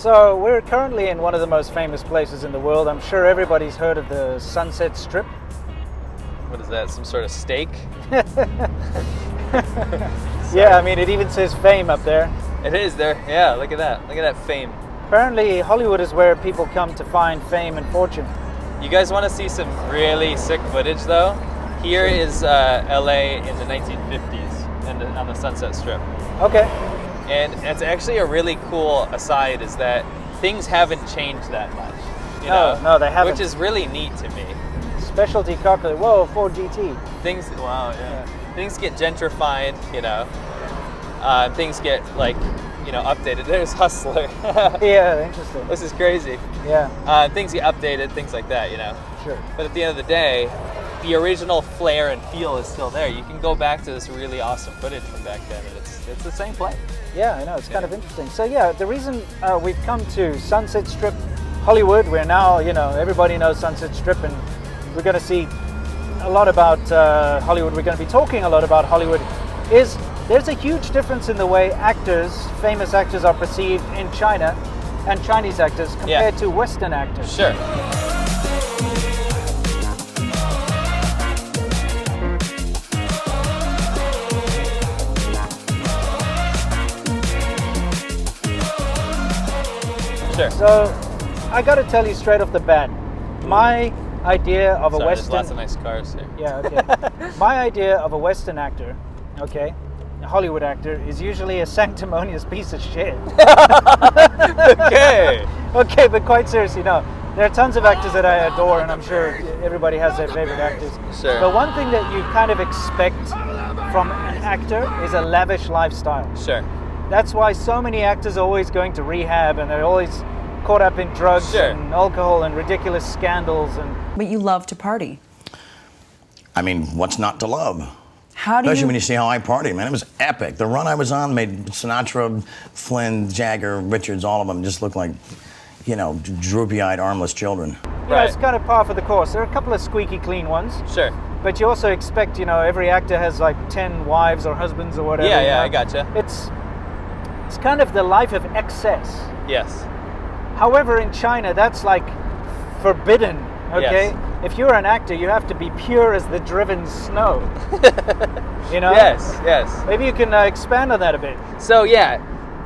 So we're currently in one of the most famous places in the world. I'm sure everybody's heard of the Sunset Strip. What is that? Some sort of steak? Yeah, I mean, it even says fame up there. It is there. Yeah, look at that. Look at that fame. Apparently, Hollywood is where people come to find fame and fortune. You guys want to see some really sick footage, though? Here is LA in the 1950s on the Sunset Strip. Okay. And it's actually a really cool aside is that things haven't changed that much. No, they haven't. Which is really neat to me. Specialty chocolate. Whoa, Ford GT. Wow, yeah. Things get gentrified, things get updated. There's Hustler. Yeah, interesting. This is crazy. Yeah. Things get updated, things like that, Sure. But at the end of the day, the original flair and feel is still there. You can go back to this really awesome footage from back then, and it's the same place. Yeah, I know. It's kind of interesting. So yeah, the reason we've come to Sunset Strip, Hollywood, where now, everybody knows Sunset Strip, and we're going to see a lot about Hollywood. We're going to be talking a lot about Hollywood. There's a huge difference in the way famous actors are perceived in China and Chinese actors compared to Western actors. Sure. So, I got to tell you straight off the bat, my idea of a Western... There's lots of nice cars here. Yeah, okay. My idea of a Western actor, a Hollywood actor, is usually a sanctimonious piece of shit. Okay. Okay, but quite seriously, no. There are tons of actors that I adore, and I'm sure everybody has their favorite actors. Sure. But one thing that you kind of expect from an actor is a lavish lifestyle. Sure. That's why so many actors are always going to rehab, and they're always caught up in drugs and alcohol and ridiculous scandals. But you love to party. I mean, what's not to love? Especially when you see how I party, man. It was epic. The run I was on made Sinatra, Flynn, Jagger, Richards, all of them just look like, droopy-eyed, armless children. Yeah, it's kind of par for the course. There are a couple of squeaky clean ones. Sure. But you also expect, every actor has like 10 wives or husbands or whatever. Yeah, I gotcha. It's kind of the life of excess. Yes. However, in China, that's like forbidden, okay? Yes. If you're an actor, you have to be pure as the driven snow. Yes. Maybe you can expand on that a bit. So,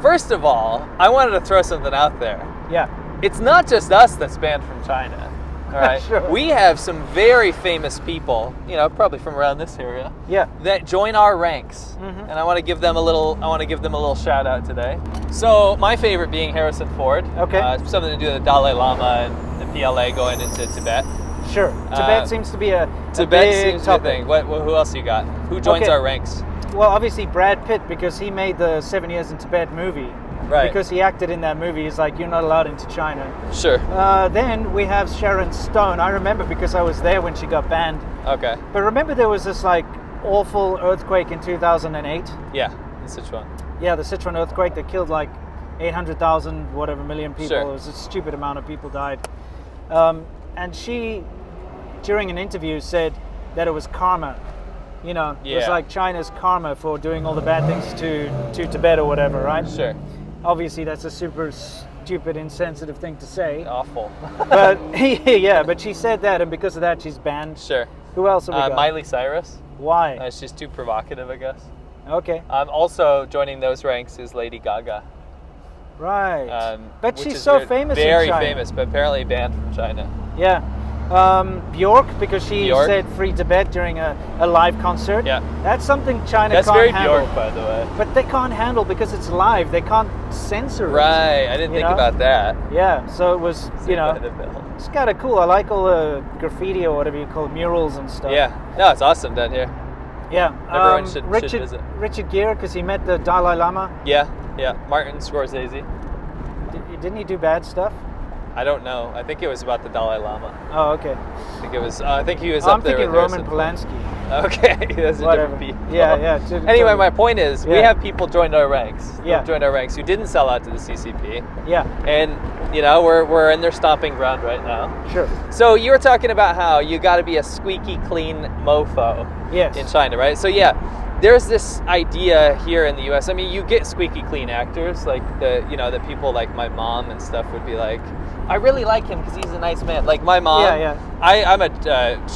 first of all, I wanted to throw something out there. Yeah. It's not just us that's banned from China. All right. Sure. We have some very famous people, probably from around this area, that join our ranks, and I want to give them a little shout out today. So my favorite being Harrison Ford. Okay. Something to do with the Dalai Lama and the PLA going into Tibet. Sure. Tibet seems to be a big topic. thing. Who else you got? Who joins our ranks? Well, obviously Brad Pitt, because he made the 7 Years in Tibet movie. Right. Because he acted in that movie, he's like, you're not allowed into China. Sure. Then we have Sharon Stone. I remember because I was there when she got banned. Okay. But remember there was this like awful earthquake in 2008? Yeah, the Sichuan. Yeah, the Sichuan earthquake that killed like 800,000 million people. Sure. It was a stupid amount of people died. And she, during an interview, said that it was karma. It was like China's karma for doing all the bad things to Tibet or whatever, right? Sure. Obviously, that's a super stupid, insensitive thing to say. Awful. But but she said that, and because of that, she's banned. Sure. Who else have we got? Miley Cyrus. Why? She's too provocative, I guess. Okay. Also joining those ranks is Lady Gaga. Right. But she's is so famous in China. Very famous, but apparently banned from China. Yeah. Bjork, because she said free Tibet during a live concert. Yeah. That's something China That's can't very handle. Bjork, by the way. But they can't handle because it's live. They can't censor it. Right. I didn't think about that. Yeah. So it was, it's kind of cool. I like all the graffiti or whatever you call it, murals and stuff. Yeah. No, it's awesome down here. Yeah. Everyone should visit. Richard Gere, because he met the Dalai Lama. Yeah. Martin Scorsese. Didn't he do bad stuff? I don't know. I think it was about the Dalai Lama. Oh, okay. I think it was. I think he was up there with I'm thinking Roman Polanski. Okay, that's a different people. Yeah. Anyway, my point is, we have people joined our ranks. Yeah. Joined our ranks who didn't sell out to the CCP. Yeah. And we're in their stomping ground right now. Sure. So you were talking about how you got to be a squeaky clean mofo. Yes. In China, right? So yeah, there's this idea here in the U.S. I mean, you get squeaky clean actors, like the people like my mom and stuff would be like, I really like him because he's a nice man. Like my mom, I'm a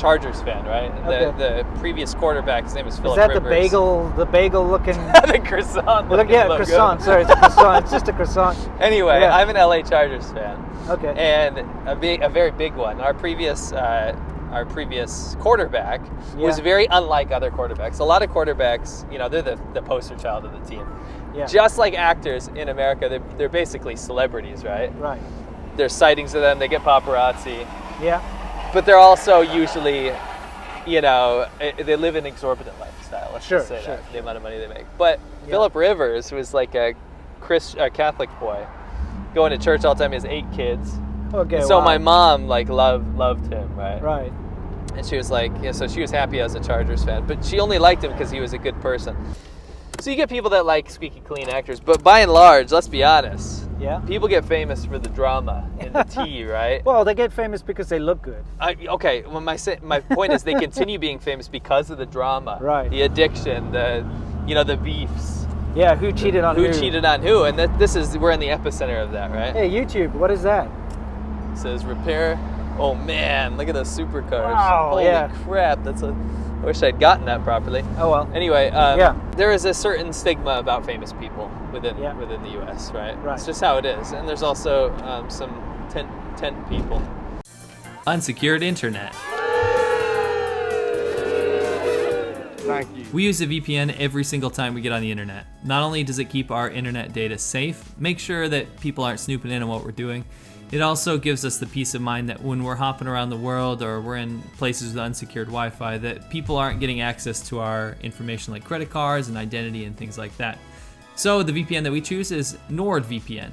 Chargers fan, right? The previous quarterback, his name is Philip Rivers. Is that the bagel looking? The croissant. Croissant. Sorry, it's a croissant. It's just a croissant. Anyway, I'm an LA Chargers fan. Okay. And a very big one. Our previous quarterback was very unlike other quarterbacks. A lot of quarterbacks, they're the poster child of the team. Yeah. Just like actors in America, they're basically celebrities, right? Right. There's sightings of them. They get paparazzi. Yeah. But they're also usually, they live an exorbitant lifestyle. Let's just say that, the amount of money they make. But Philip Rivers was like a Catholic boy, going to church all the time. He has 8 kids. Okay. So my mom loved him, right? Right. And she was like, so she was happy as a Chargers fan, but she only liked him because he was a good person. So you get people that like squeaky clean actors, but by and large, let's be honest. Yeah. People get famous for the drama and the tea, right? Well, they get famous because they look good. Okay. Well, my point is they continue being famous because of the drama, right? The addiction, the beefs. Yeah. Who cheated on who? Who cheated on who? And we're in the epicenter of that, right? Hey, YouTube. What is that? It says repair. Oh man, look at those supercars. Wow. Holy crap! I wish I'd gotten that properly. Oh well. Anyway, there is a certain stigma about famous people within the U.S., right? Right. It's just how it is. And there's also some tent people. Unsecured internet. Thank you. We use a VPN every single time we get on the internet. Not only does it keep our internet data safe, make sure that people aren't snooping in on what we're doing, it also gives us the peace of mind that when we're hopping around the world or we're in places with unsecured Wi-Fi, that people aren't getting access to our information like credit cards and identity and things like that. So the VPN that we choose is NordVPN.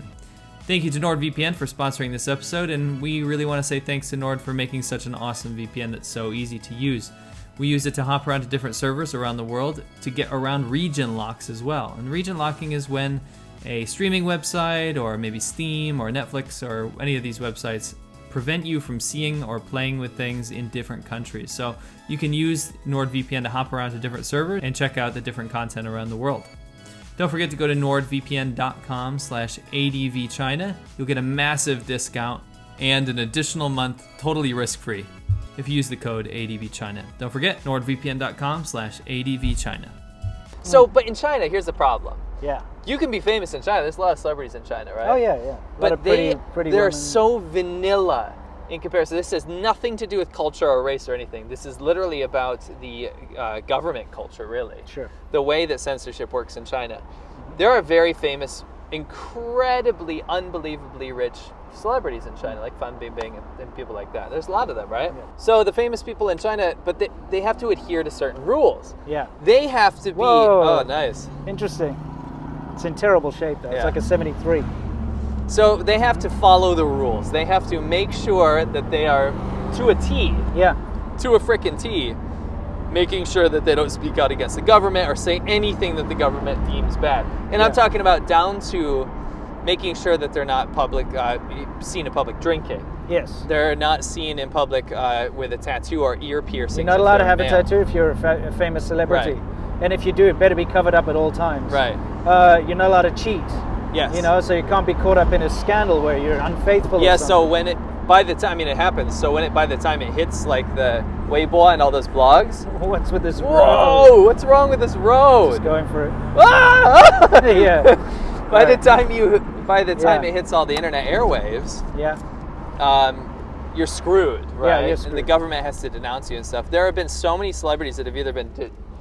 Thank you to NordVPN for sponsoring this episode, and we really want to say thanks to Nord for making such an awesome VPN that's so easy to use. We use it to hop around to different servers around the world to get around region locks as well. And region locking is when a streaming website or maybe Steam or Netflix or any of these websites prevent you from seeing or playing with things in different countries. So you can use NordVPN to hop around to different servers and check out the different content around the world. Don't forget to go to nordvpn.com/ADVChina. You'll get a massive discount and an additional month totally risk-free if you use the code ADVChina. Don't forget nordvpn.com/ADVChina. So, but in China, here's the problem. Yeah. You can be famous in China. There's a lot of celebrities in China, right? Oh yeah. But pretty they're women. so vanilla in comparison. This has nothing to do with culture or race or anything. This is literally about the government culture, really. Sure. The way that censorship works in China. There are very famous, incredibly, unbelievably rich celebrities in China, like Fan Bingbing and people like that. There's a lot of them, right? Yeah. So the famous people in China, but they have to adhere to certain rules. Yeah. They have to be... Whoa. Oh, nice. Interesting. It's in terrible shape, though. Yeah. It's like a 73. So they have to follow the rules. They have to make sure that they are, to a T, to a frickin' T, making sure that they don't speak out against the government or say anything that the government deems bad. And I'm talking about down to making sure that they're not seen in public drinking. Yes. They're not seen in public with a tattoo or ear piercings. You're not allowed to have a tattoo if you're a famous celebrity. Right. And if you do, it better be covered up at all times. Right. You're not allowed to cheat. Yes. So you can't be caught up in a scandal where you're unfaithful. Yeah, or something. so when it happens, so by the time it hits like the Weibo and all those blogs. What's with this road? Whoa, what's wrong with this road? Just going for it. Ah! Yeah. By the time it hits all the internet airwaves, you're screwed, right? Yeah, you're screwed. And the government has to denounce you and stuff. There have been so many celebrities that have either been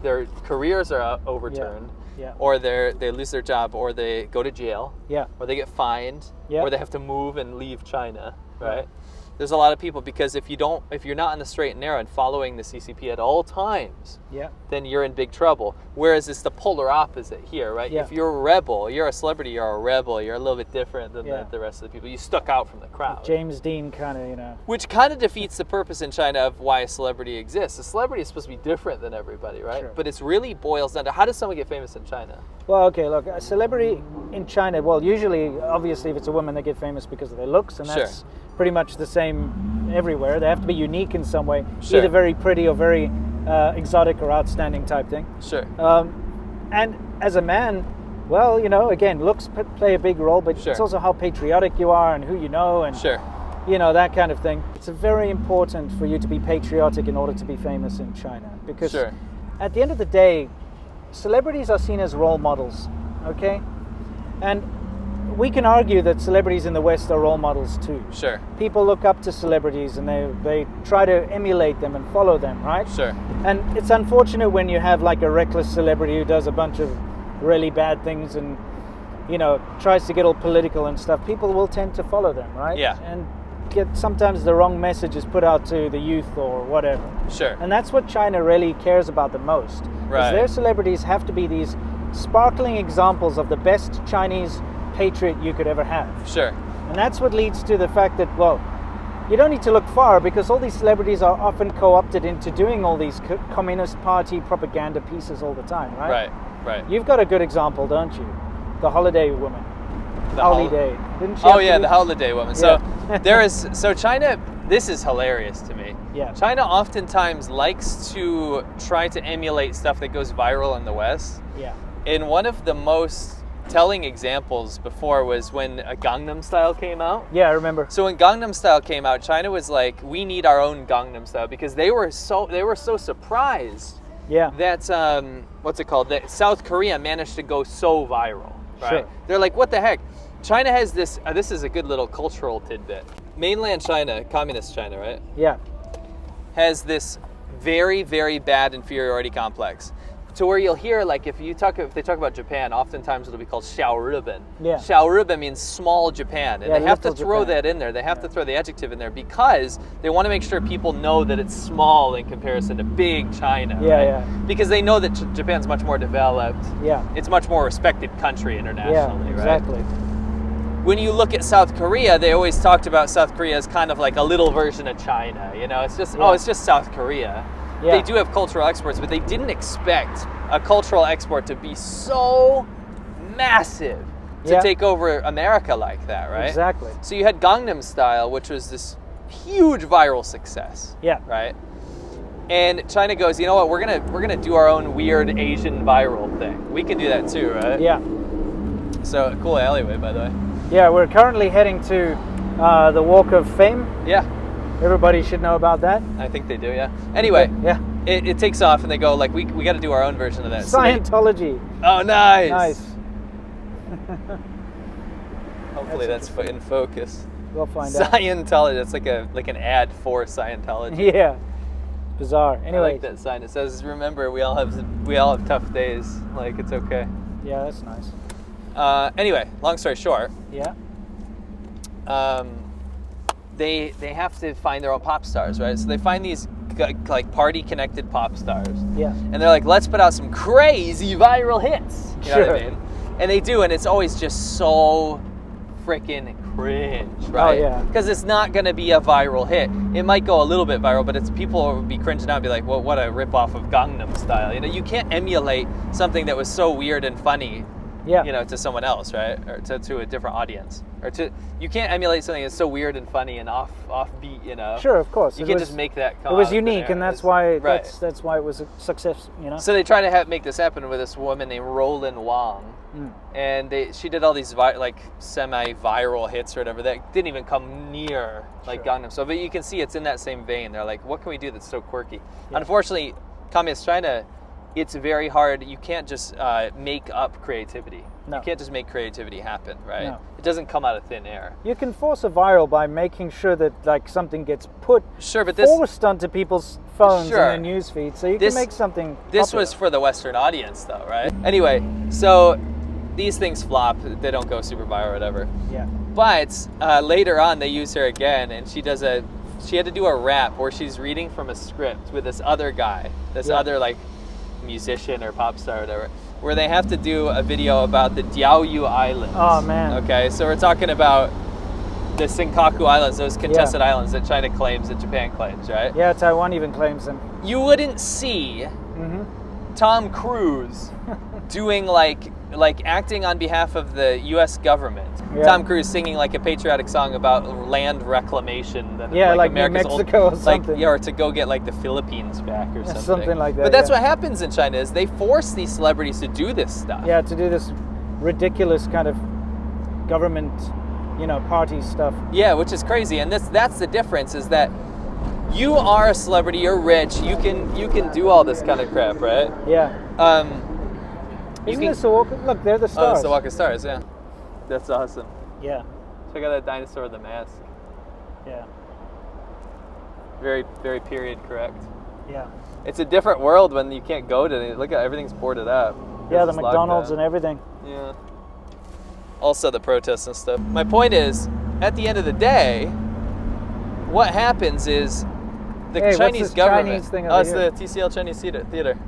their careers are overturned, or they lose their job, or they go to jail, or they get fined, or they have to move and leave China, right? There's a lot of people, because if you're not on the straight and narrow and following the CCP at all times, then you're in big trouble. Whereas it's the polar opposite here, right? If you're a rebel, you're a celebrity, you're a rebel, you're a little bit different than the rest of the people. You stuck out from the crowd. James Dean kind of, Which kind of defeats the purpose in China of why a celebrity exists. A celebrity is supposed to be different than everybody, right? Sure. But it's really boils down to, how does someone get famous in China? Well, okay, look, a celebrity in China, usually, obviously, if it's a woman, they get famous because of their looks, and that's pretty much the same everywhere. They have to be unique in some way, either very pretty or very exotic or outstanding type thing. Sure. And as a man, well, you know, again, looks play a big role, but Sure. it's also how patriotic you are and who you know, and Sure. you know, that kind of thing. It's very important for you to be patriotic in order to be famous in China, because Sure. at the end of the day, celebrities are seen as role models, okay? And we can argue that celebrities in the West are role models too. Sure. People look up to celebrities and they try to emulate them and follow them, right? Sure. And it's unfortunate when you have like a reckless celebrity who does a bunch of really bad things and, you know, tries to get all political and stuff. People will tend to follow them, right? Yeah. And get sometimes the wrong messages put out to the youth or whatever. Sure. And that's what China really cares about the most. Right. Is their celebrities have to be these sparkling examples of the best Chinese patriot you could ever have. Sure. And that's what leads to the fact that, well, you don't need to look far, because all these celebrities are often co-opted into doing all these Communist Party propaganda pieces all the time, right? Right. Right. You've got a good example, don't you? The holiday woman. Holiday. Didn't she Oh have to yeah, be- the holiday woman. So China, this is hilarious to me. Yeah. China oftentimes likes to try to emulate stuff that goes viral in the West. Yeah. And one of the most telling examples before was when Gangnam Style came out. Yeah, I remember. So when Gangnam Style came out, China was like, we need our own Gangnam Style, because they were so surprised Yeah. that what's it called? That South Korea managed to go so viral, right? Sure. They're like, what the heck? China has this. This is a good little cultural tidbit. Mainland China, communist China, right, Yeah. has this very, very bad inferiority complex. To where you'll hear, like, if they talk about Japan, oftentimes it'll be called 小日本. Yeah. 小日本means small Japan, and Yeah, they have to little throw Japan. that in there. They have to throw the adjective in there because they want to make sure people know that it's small in comparison to big China. Yeah, right? yeah. Because they know that Japan's much more developed. Yeah. It's much more respected country Yeah, internationally, right? exactly. When you look at South Korea, they always talked about South Korea as kind of like a little version of China. You know, it's just, Yeah. it's just South Korea. Yeah. They do have cultural exports, but they didn't expect a cultural export to be so massive to Yeah. take over America like that, right? Exactly. So you had Gangnam Style, which was this huge viral success. Yeah. Right? And China goes, you know what, we're gonna do our own weird Asian viral thing. We can do that too, right? Yeah. So cool alleyway, by the way. Yeah, we're currently heading to the Walk of Fame. Yeah. Everybody should know about that. I think they do, yeah. Anyway, Yeah. it takes off and they go, like, we got to do our own version of that. So they- Scientology. oh, nice. Nice. Hopefully that's in focus. We'll find out. Scientology. That's like an ad for Scientology. Yeah. Bizarre. I Anyway. like that sign. It says, "Remember, we all have tough days. Like, it's okay." Yeah, that's nice. Anyway, long story short, Yeah. they have to find their own pop stars, right? So they find these like party connected pop stars. Yeah. And they're like, let's put out some crazy viral hits. You know what I Sure. mean? And they do, and it's always just so freaking cringe, right? yeah. Because it's not going to be a viral hit. It might go a little bit viral, but it's people will be cringing out and be like, well, what a ripoff of Gangnam Style. You know, you can't emulate something that was so weird and funny, Yeah. you know, to someone else, right? Or to a different audience. You can't emulate something that's so weird and funny and offbeat, you know? Sure, of course. You It can was- just make that It come was out of unique, thin and air. that's why Right. that's why it was a success. You know. So they try to make this happen with this woman named Roland Wong, and she did all these semi-viral hits or whatever that didn't even come near like Gangnam Style. But you can see it's in that same vein. They're like, what can we do that's so quirky? Yeah. Unfortunately, Communist China, it's very hard. You can't just make up creativity. No. You can't just make creativity happen, right? No. It doesn't come out of thin air. You can force a viral by making sure that like something gets put Sure, but this forced onto people's phones Sure. and their news feed, so you This- can make something. This popular. was for the Western audience, though, right? Anyway, so these things flop. They don't go super viral or whatever. Yeah. But later on, they use her again, and she had to do a rap where she's reading from a script with this other guy, this Yeah. other like musician or pop star or whatever, where they have to do a video about the Diaoyu Islands. Oh, man. Okay, so we're talking about the Senkaku Islands, those contested islands that China claims, that Japan claims, right? Yeah, Taiwan even claims them. You wouldn't see Mm-hmm. Tom Cruise doing like like acting on behalf of the U.S. government. Yeah. Tom Cruise singing like a patriotic song about land reclamation. That like America's New Mexico or something. Like, yeah, or to go get like the Philippines back or something. Something like that. But that's what happens in China is they force these celebrities to do this stuff. Yeah, to do this ridiculous kind of government, party stuff. Yeah, which is crazy. And that's the difference is that you are a celebrity, you're rich, you can do all this kind of crap, right? Yeah. Isn't this the Walker? Look, they're the stars. Oh, it's the Walker Stars, yeah. That's awesome. Yeah. Check out that dinosaur with the mask. Yeah. Very, very period correct. Yeah. It's a different world when you can't go to it. Look at everything's boarded up. Yeah, the McDonald's and everything. Yeah. Also the protests and stuff. My point is, at the end of the day, what happens is the Chinese government. Chinese thing it's here? the TCL Chinese Theater.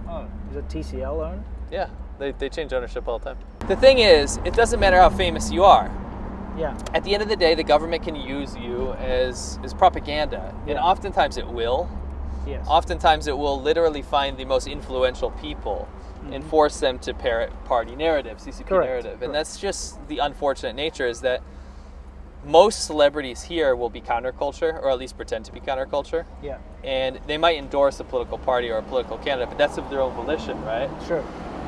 Oh, is it TCL owned? Yeah, they change ownership all the time. The thing is, it doesn't matter how famous you are. Yeah. At the end of the day, the government can use you as propaganda, and oftentimes it will. Yes. Oftentimes it will literally find the most influential people and force them to parrot party narrative, CCP narrative. And that's just the unfortunate nature is that most celebrities here will be counterculture, or at least pretend to be counterculture. Yeah. And they might endorse a political party or a political candidate, but that's of their own volition, right? Sure.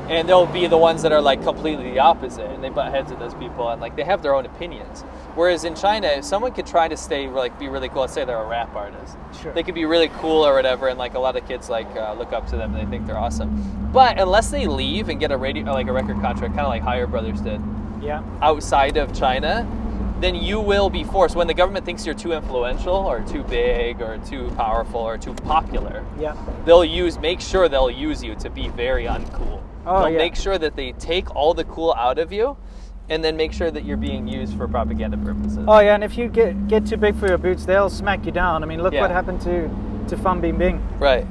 And they'll be the ones that are like completely the opposite, and they butt heads with those people, and like they have their own opinions. Whereas in China, if someone could try to be really cool, let's say they're a rap artist, Sure. they could be really cool or whatever, and like a lot of kids look up to them and they think they're awesome. But unless they leave and get a record contract, kind of like Higher Brothers did, outside of China, then you will be forced, when the government thinks you're too influential or too big or too powerful or too popular, they'll make sure they'll use you to be very uncool. They'll make sure that they take all the cool out of you and then make sure that you're being used for propaganda purposes. Oh yeah, and if you get too big for your boots, they'll smack you down. I mean, look what happened to Fan Bingbing. Right.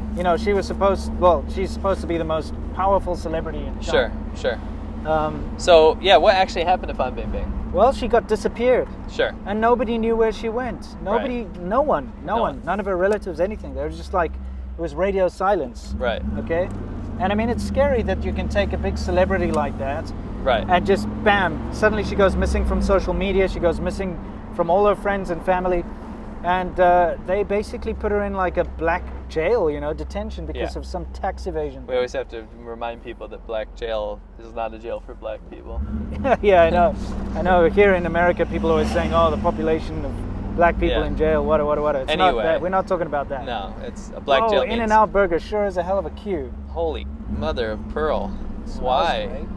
She's supposed to be the most powerful celebrity in China. Sure. So, what actually happened to Fan Bingbing? Well, she got disappeared. Sure. And nobody knew where she went. No one. None of her relatives, anything. They were just like, it was radio silence. Right. Okay? And I mean, it's scary that you can take a big celebrity like that. Right. And just, bam, suddenly she goes missing from social media. She goes missing from all her friends and family. And they basically put her in like a black jail, detention because of some tax evasion. We always have to remind people that black jail is not a jail for black people. Yeah, I know. Here in America, people are always saying, "Oh, the population of black people in jail." What? It's not that. We're not talking about that. No, it's a black jail. In-N-Out Burger sure is a hell of a queue. Holy mother of pearl! Why? Right?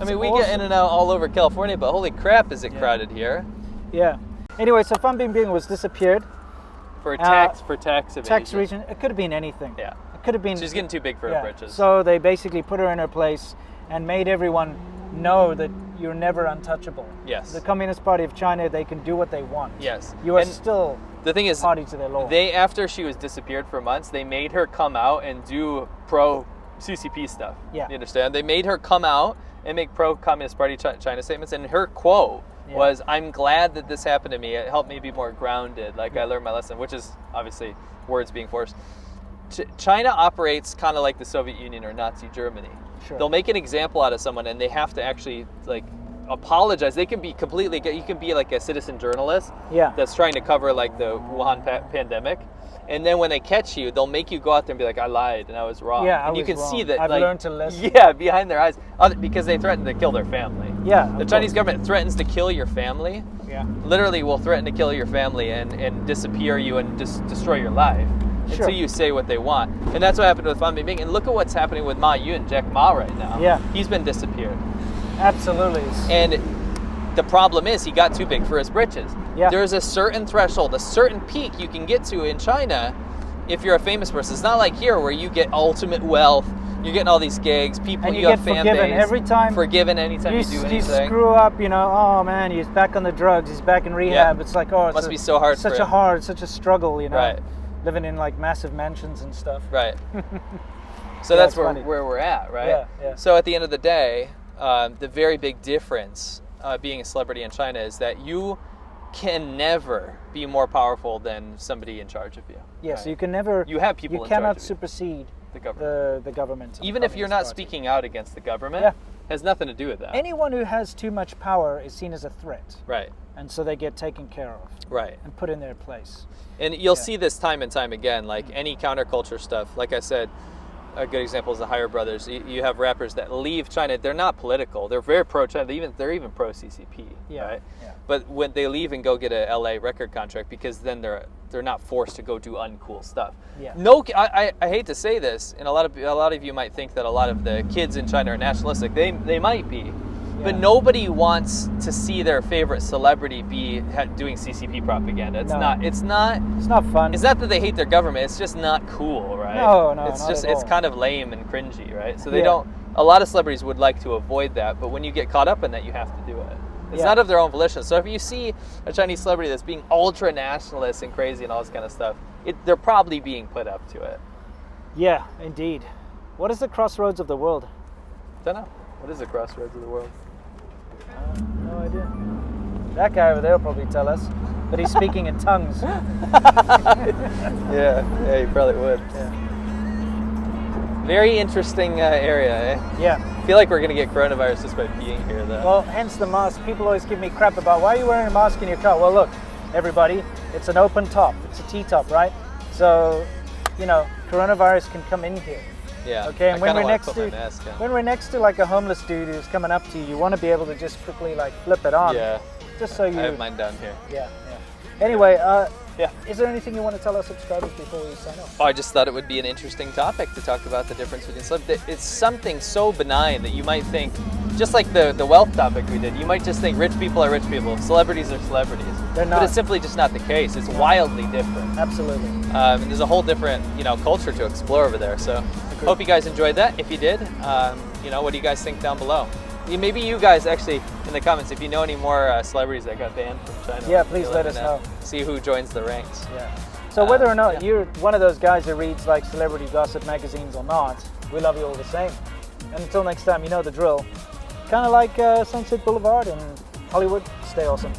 I mean, we get In-N-Out all over California, but holy crap, is it crowded here? Yeah. Anyway, so Fan Bingbing was disappeared. For tax evasion. Tax reason. It could have been anything. Yeah. It could have been. She's getting too big for her britches. So they basically put her in her place and made everyone know that you're never untouchable. Yes. The Communist Party of China, they can do what they want. Yes. You are still the thing is, party to their law. After she was disappeared for months, they made her come out and do pro-CCP stuff. Yeah. You understand? They made her come out and make pro-Communist Party China statements, and her quote was, "I'm glad that this happened to me. It helped me be more grounded. Like I learned my lesson," which is obviously words being forced. China operates kind of like the Soviet Union or Nazi Germany. Sure. They'll make an example out of someone, and they have to actually apologize. They can be you can be like a citizen journalist that's trying to cover like the Wuhan pandemic. And then when they catch you, they'll make you go out there and be like, "I lied and I was wrong." Yeah, and you can see that I've learned to listen. Yeah, behind their eyes, because they threaten to kill their family. Yeah, the Chinese government threatens to kill your family. Yeah, literally will threaten to kill your family and disappear you and destroy your life until you say what they want. And that's what happened with Fan Bingbing. And look at what's happening with Ma Yun, Jack Ma, right now. Yeah, he's been disappeared. Absolutely. And the problem is he got too big for his britches. Yeah. There's a certain threshold, a certain peak you can get to in China if you're a famous person. It's not like here where you get ultimate wealth, you're getting all these gigs, people, and you have fan base. Every time. Forgiven anytime you do anything. You screw up, oh man, he's back on the drugs, he's back in rehab. Yeah. It's like, it must be so hard such a struggle, Right. Living in like massive mansions and stuff. Right. So that's where we're at, right? Yeah. So at the end of the day, the very big difference being a celebrity in China is that you can never be more powerful than somebody in charge of you. Yes, right? You can never. You have people. You cannot supersede the government. The government. Even if you're not speaking out against the government, Has nothing to do with that. Anyone who has too much power is seen as a threat. Right. And so they get taken care of. Right. And put in their place. And you'll see this time and time again, like any counterculture stuff. Like I said, a good example is the Higher Brothers. You have rappers that leave China. They're not political. They're very pro-China. They're even pro-CCP. Yeah. Right? Yeah. But when they leave and go get a LA record contract, because then they're not forced to go do uncool stuff. Yeah. No, I hate to say this, and a lot of you might think that a lot of the kids in China are nationalistic. They might be. But nobody wants to see their favorite celebrity be doing CCP propaganda. It's not. It's not fun. It's not that they hate their government. It's just not cool, right? No, It's not just at all. it's kind of lame and cringy, right? So they don't. A lot of celebrities would like to avoid that, but when you get caught up in that, you have to do it. It's not of their own volition. So if you see a Chinese celebrity that's being ultra nationalist and crazy and all this kind of stuff, they're probably being put up to it. Yeah, indeed. What is the crossroads of the world? Don't know. What is the crossroads of the world? No idea. That guy over there will probably tell us, but he's speaking in tongues. Yeah, he probably would. Yeah. Very interesting area, eh? Yeah. I feel like we're going to get coronavirus just by being here, though. Well, hence the mask. People always give me crap about, why are you wearing a mask in your car? Well, look, everybody, it's an open top. It's a T-top, right? So, coronavirus can come in here. Yeah. Okay, and when we're next to like a homeless dude who's coming up to you, you want to be able to just quickly like flip it on. Yeah. Just so you. I have mine down here. Yeah. Anyway, is there anything you want to tell our subscribers before we sign off? Oh, I just thought it would be an interesting topic to talk about the difference between celebrities. It's something so benign that you might think, just like the wealth topic we did, you might just think rich people are rich people, celebrities are celebrities. They're not. But it's simply just not the case. It's wildly different. Absolutely. And there's a whole different, culture to explore over there. So, hope you guys enjoyed that. If you did, what do you guys think down below? Maybe you guys actually in the comments, if you know any more celebrities that got banned from China. Yeah, please let us know. See who joins the ranks. Yeah. So whether or not you're one of those guys who reads like celebrity gossip magazines or not, we love you all the same. And until next time, you know the drill. Kind of like Sunset Boulevard in Hollywood. Stay awesome.